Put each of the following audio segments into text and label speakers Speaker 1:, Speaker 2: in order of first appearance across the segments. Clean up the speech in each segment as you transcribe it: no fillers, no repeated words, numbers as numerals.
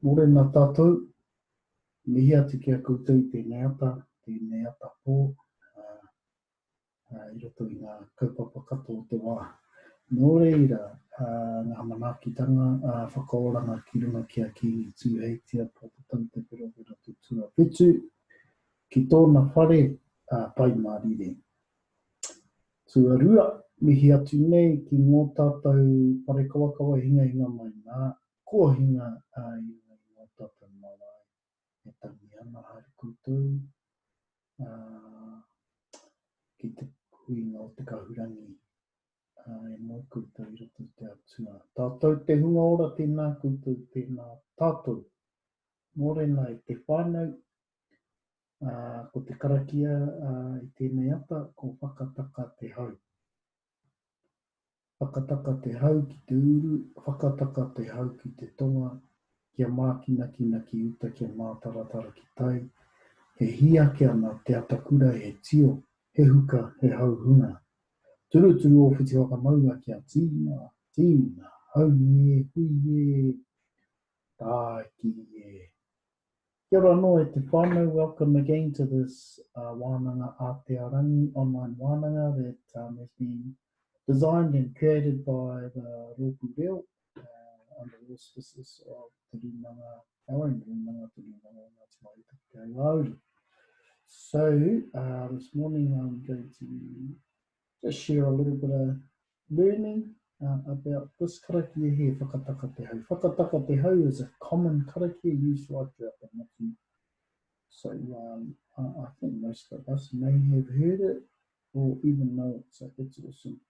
Speaker 1: Morena tātou, mihi atu ki a koutou I tēnei ata pō, I roto I ngā kaupapa kato o te wā. Nō reira, ngā manaakitanga, whakaoranga ki runga ki a ki tūheitia po te tau te perovera tutua whetū, ki tōna whare pai mārire. Tuarua, mihi atu nei ki ngō tātou whare kawakawa hinga mai nā, kua hinga I ngō tātou mawai. E tangi ana haere koutou, ki te huinga o te kahurangi, e moi koutou I roto te atua. Tātou te hunga ora tēnā koutou tēnā tātou. Morena I te whānau, ko te karakia I tēnei ata, ko whakataka te hau. Whakataka te hau ki te uru, whakataka te hau ki te tonga, kia mākina ki uta, kia mātaratara ki tai, he hiake ana te atakura he tio, he huka, he hauhunga. Turuturu o whiti whakamaua kia tīna, haunie, huie, tā ki e. Kia ora no e te whānau, welcome again to this wānanga Aotearangi online wānanga that has been designed and created by the Rōpū Reo under the auspices of Te Runanga, our own Runanga, Te Runanga o Ngāti Mai Tākei Auri. So this morning I'm going to just share a little bit of learning about this karakia here, whakataka te hau. Whakataka te hau is a common karakia used right throughout the motu. So I think most of us may have heard it or even know it, so it's awesome.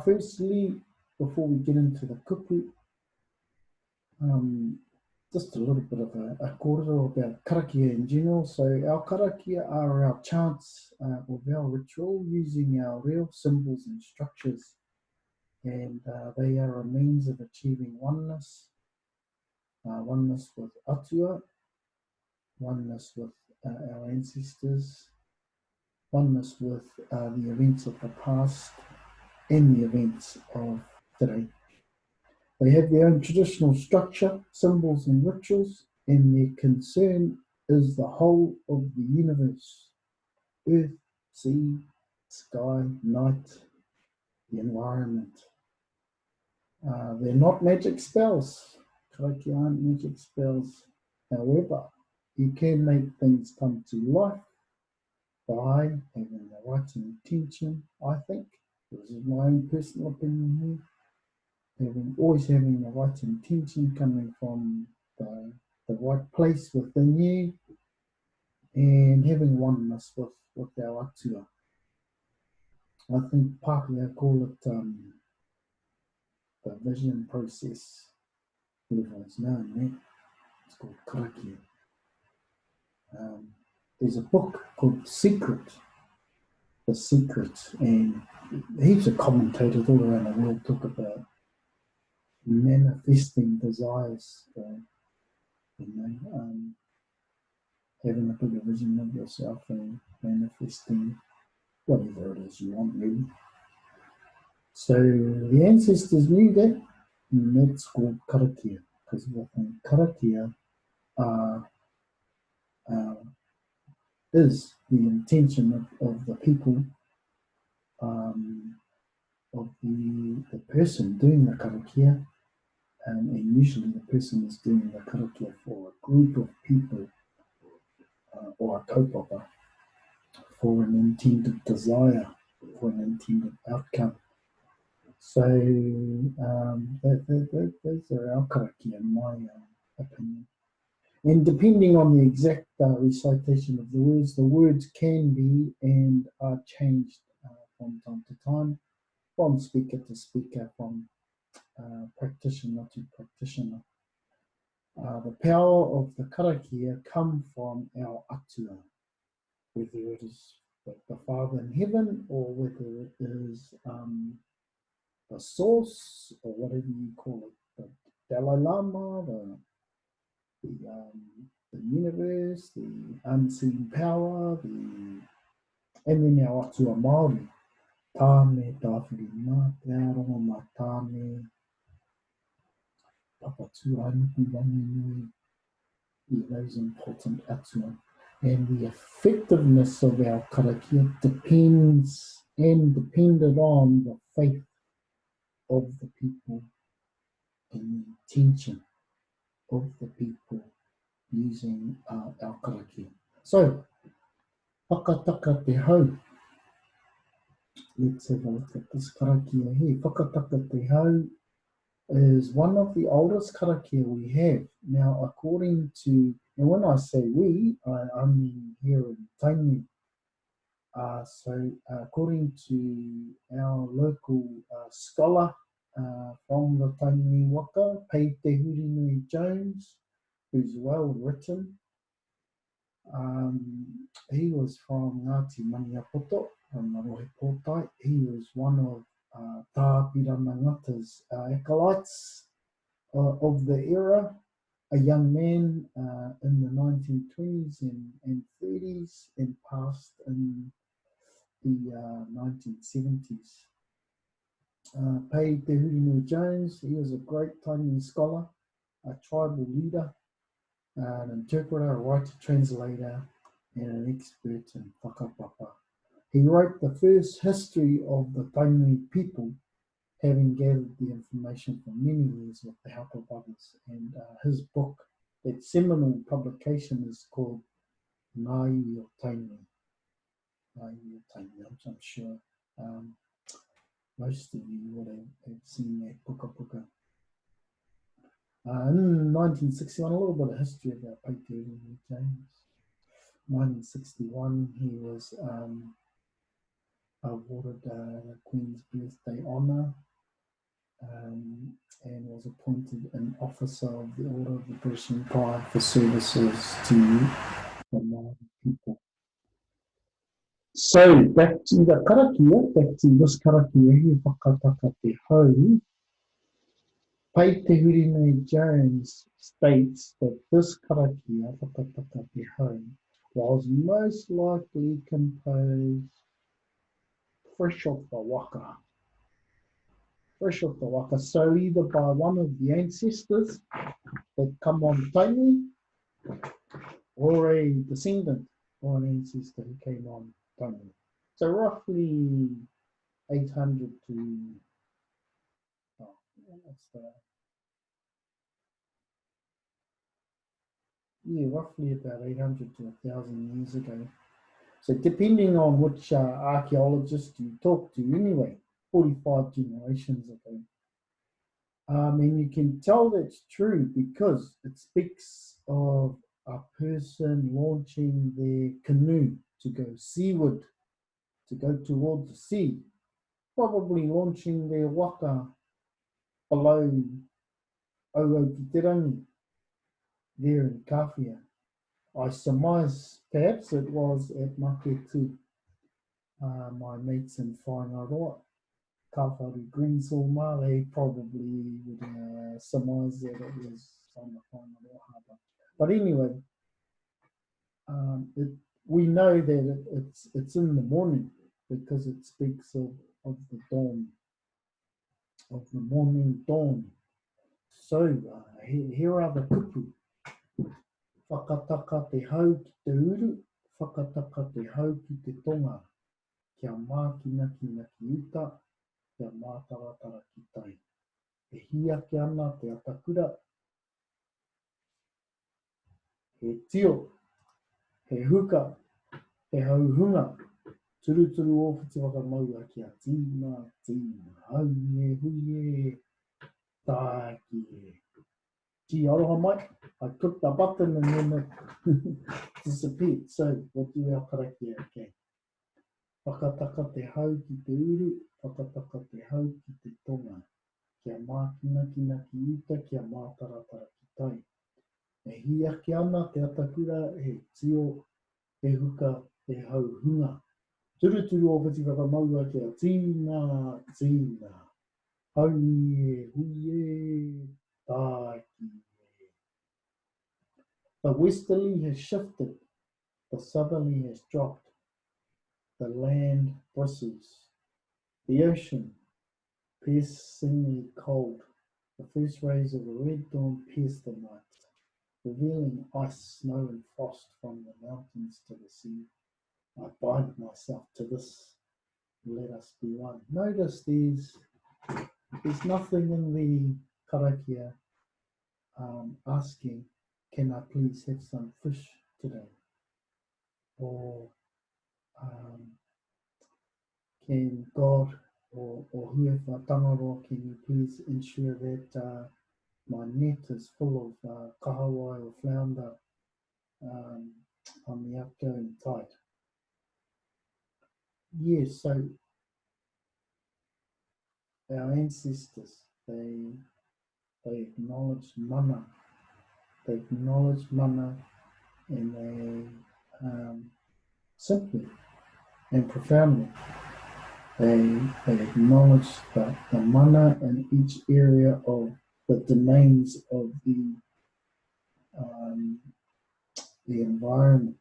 Speaker 1: Firstly, before we get into the kupu, just a little bit of a kōrero about karakia in general. So our karakia are our chants of our ritual using our real symbols and structures, and they are a means of achieving oneness, oneness with atua, oneness with our ancestors, oneness with the events of the past and the events of today. They have their own traditional structure, symbols and rituals, and their concern is the whole of the universe, earth, sea, sky, night, the environment. They're not magic spells. Karakia aren't magic spells. However, you can make things come to life by having the right intention, I think. This is my own personal opinion here. Always having the right intention coming from the right place within you, and having oneness with our atua. I think partly I call it the vision process. Everyone's known that. It's called Karakia. There's a book called The Secret, and heaps of commentators all around the world talk about manifesting desires, having a bigger vision of yourself and manifesting whatever it is you want, really. So the ancestors knew that, and that's called karakia, because within karakia is the intention of the people, of the person doing the karakia, and usually the person is doing the karakia for a group of people or a kaupapa for an intended desire, for an intended outcome. So those are our karakia, in my opinion. And depending on the exact recitation of the words can be and are changed from time to time, from speaker to speaker, from practitioner to practitioner. The power of the karakia come from our atua, whether it is the Father in heaven or whether it is the source or whatever you call it, the Dalai Lama, the universe, the unseen power, and then our atua Māori. Tāne, tāwhiri mā, te aronga mā tāne, papa tūrainuku rangi nui I those important atua. And the effectiveness of our karakia depends and depended on the faith of the people and the intention of the people using our karakia. So, whakataka te hau. Let's have a look at this karakia here. Whakataka te hau is one of the oldest karakia we have. Now, according to, and when I say we, I mean here in Tainui. According to our local scholar from the Tainui Waka, Pei Te Hurinui Jones, who's well written, he was from Ngāti Maniapoto, from Marohe Pōtai. He was one of Tāpira Mangata's acolytes of the era, a young man in the 1920s and 30s and passed in the 1970s. Pei Te Hurinui Jones, he was a great Tainui scholar, a tribal leader, an interpreter, a writer, translator, and an expert in whakapapa. He wrote the first history of the Tainui people, having gathered the information for many years with the help of others. And his book, that seminal publication, is called Ngāi o Tainui. Ngāi o Tainui, I'm sure most of you would have seen that puka puka. In 1961, a little bit of history about Pei Te Hurinui Jones. 1961, he was awarded the Queen's Birthday Honour and was appointed an officer of the Order of the British Empire for services to the Māori people. So, back to the karakia, back to this karakia here, whakataka te hau. Pei Te Hurinui Jones states that this karakia, whakataka te hau, was most likely composed fresh off the waka. Fresh off the waka. So either by one of the ancestors that come on Tainui, or a descendant or an ancestor who came on Tainui. So roughly 800 to, roughly about 800 to 1,000 years ago. So depending on which archaeologist you talk to anyway, 45 generations ago. And you can tell that's true because it speaks of a person launching their canoe to go seaward, to go towards the sea, probably launching their waka below Oukitirangi, there in Kawhia. I surmise perhaps it was at Maketu, my mates in Whaingaroa, Kawharu Greensall, they probably would surmise that it was on the Whaingaroa harbour. But anyway, we know that it's in the morning because it speaks of the dawn, of the morning dawn. So here are the kupu. Whakataka te hau ki te uru, whakataka te hau ki te tonga. Kia mākina ki uta, kia mātaratara ki tai. He hiake ana te atakura, he tio, he huka, he hauhunga, turuturu o whiti whakamaua kia tīna, hauie, huie, tāki e. Gee, aroha mai, I clicked the button and then it disappeared. So, what do our karakia okay? Whakataka te hau ki te uru, whakataka te hau ki te tonga. Kia mākina ki uta, kia mātaratara ki tai. E hiake ana te atakura, he tio, he huka, he hauhunga. Turuturu o whiti whakamaua kia tīna, hauie, huie, tāki. The westerly has shifted, the southerly has dropped, the land bristles, the ocean piercingly cold, The first rays of a red dawn pierce the night, revealing ice, snow, and frost from the mountains to the sea. I bind myself to this. Let us be one. Notice there's nothing in the Karakia asking, can I please have some fish today? Or can God or whoever Tangaroa, can you please ensure that my net is full of kahawai or flounder on the outgoing tide? Yes, so our ancestors, they acknowledge mana. They acknowledge mana, and they simply and profoundly they acknowledge the mana in each area of the domains of the environment.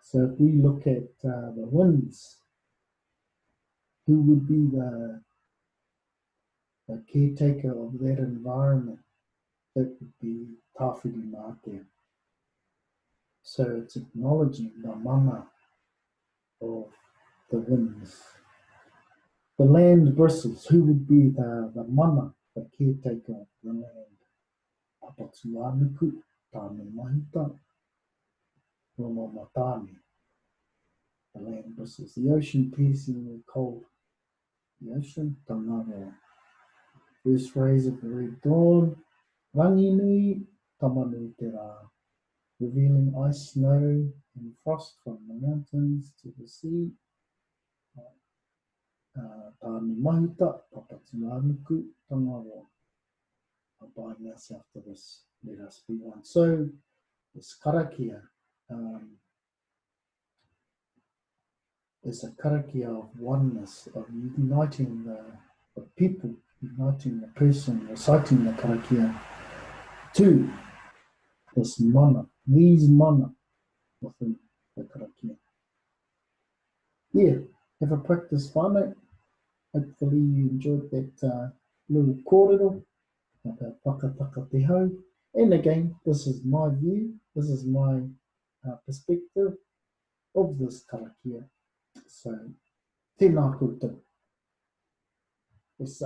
Speaker 1: So if we look at the winds, who would be the caretaker of that environment? That would be Tawhiri Mātea. So it's acknowledging the mana of the winds. The land bristles, who would be the mana, the caretaker of the land? Apatuanuku, Tāne Mahita, Rono Matani. The land bristles. The ocean piercingly cold. The ocean, Tangaroa. First rays of the red dawn, rangi nui, tamanui te rā, revealing ice, snow, and frost from the mountains to the sea. Tāne mahita, papatuanuku, Tangaroa. I bind myself to this, let us be one. So, this karakia is a karakia of oneness, of uniting the people, uniting the person, reciting the karakia to this mana, these mana within the karakia. Yeah, have a practice whānau. Hopefully you enjoyed that little kōrero about whakataka te hau. And again, this is my view, this is my perspective of this karakia. So, tēnā koutou. It's